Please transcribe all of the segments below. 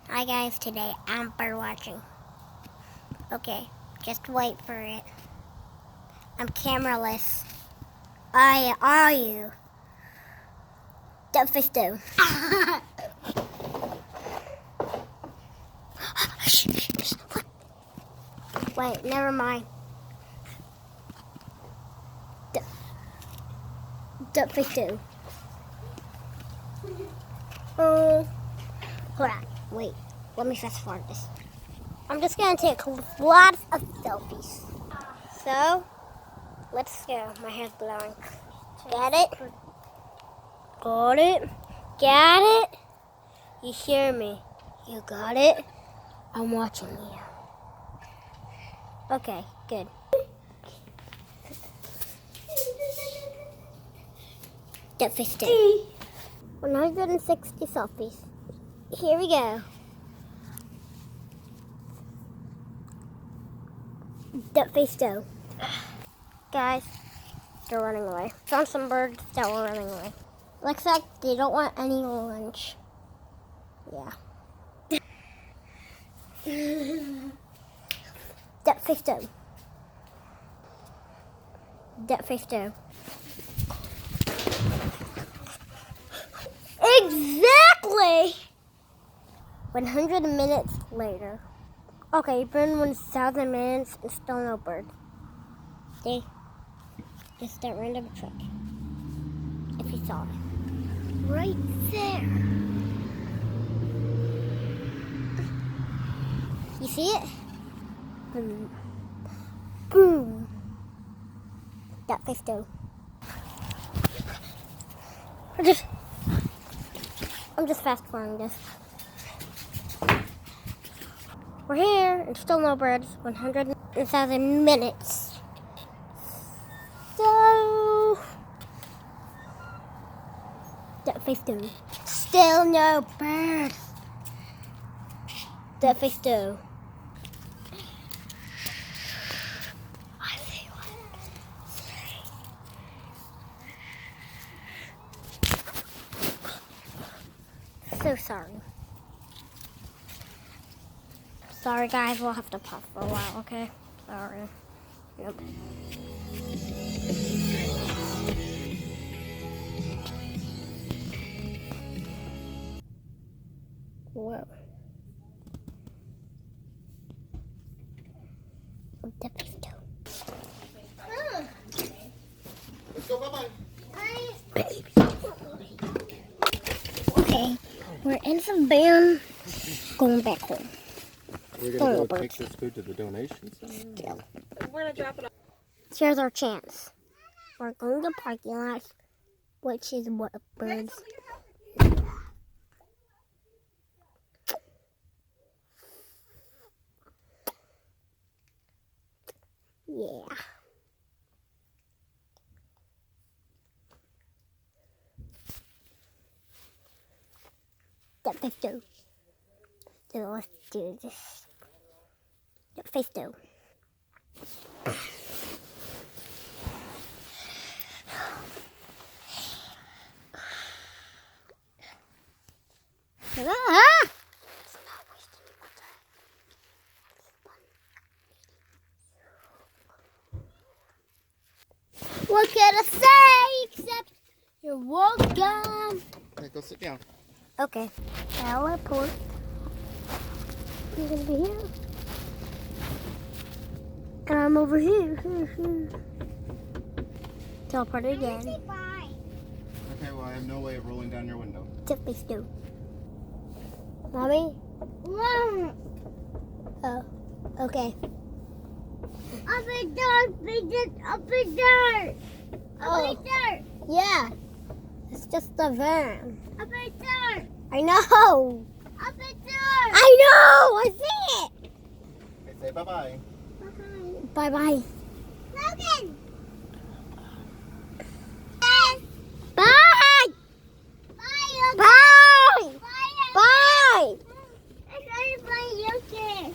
Hi guys, today I'm bird watching. Okay, just wait for it. I'm cameraless. Are you? Don't fish do. Wait, never mind. Don't fish do. Hold on, wait. Let me fast forward this. I'm just gonna take lots of selfies. So, let's go. My hair's blowing. Got it? Got it? Got it? You hear me? You got it? I'm watching you. Okay, good. Get 50. 160 selfies. Here we go. Duck face dough. Guys, they're running away. Found some birds that were running away. Looks like they don't want any lunch. Yeah. Duck face dough. Duck face dough. Exactly! 100 minutes later. Okay, been 1,000 minutes and still no birds. See? Just that random truck. If you saw it. Right there. You see it? Boom. Boom. That fish dough. I'm just fast forwarding this. We're here and still no birds. 100,000 minutes. So that fish dough. Still no birds. That fish dough. I see one. So sorry. Sorry guys, we'll have to pause for a while, okay? Sorry. Yep. Whoa. Let's go, bye-bye. Baby. Okay, we're in some van, going back home. We're going to go take this food to the donation center. We're going to drop it off. Here's our chance. We're going to parking lot, which is what birds. Yeah. That face dough. So let's do this. That face dough. Ah! What can I say except you're welcome? Okay, go sit down. Okay. Teleport. You're gonna be here. And I'm over here. Teleport again. Okay, well, I have no way of rolling down your window. Tip face do. Mommy? Oh, okay. Up and down, up and down. Oh. Up and down, Yeah. It's just the van. up and down, I know. up and down. I know. I see it. Okay, say bye-bye. Bye bye. Logan. Bye. Bye, Bye. Logan. Bye. Bye. I'm going to play Logan.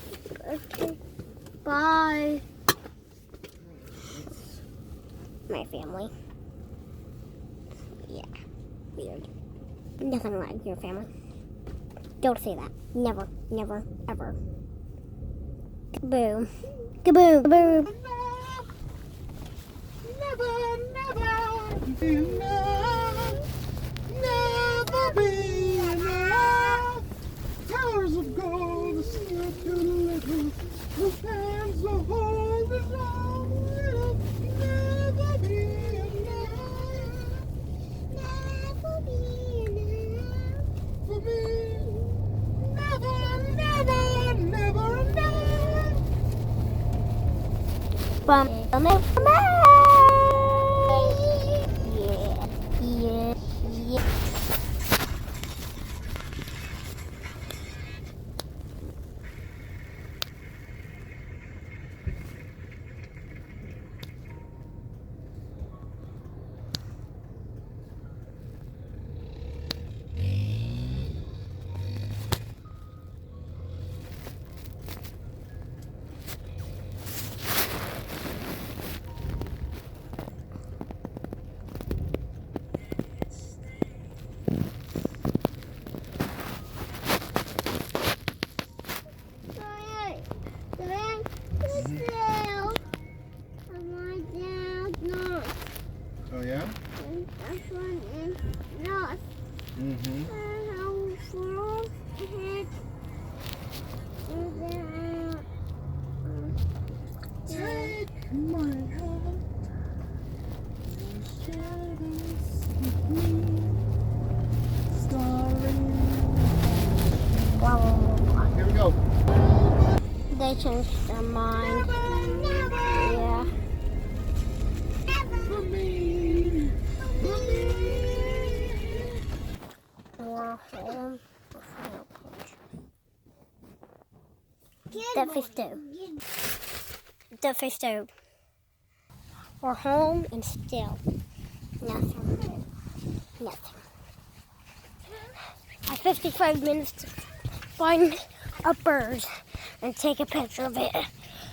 Okay. Bye. My family. Yeah. Weird. Nothing like your family. Don't say that. Never, never, ever. Kaboom. Kaboom. Kaboom. Never, never be enough. Never be enough. Towers of gold, the secret to the little. The hands are holding on. It'll never be enough. Never be enough. For me, never, never, never enough. From yeah. Oh yeah? Mm-hmm. Take my hand. Shadows with me. Starry. Here we go. They changed their mind. Yeah. For me. For me. We're home. That fish too. That fish too. We're home and still nothing. Nothing. I have 55 minutes to find a bird and take a picture of it.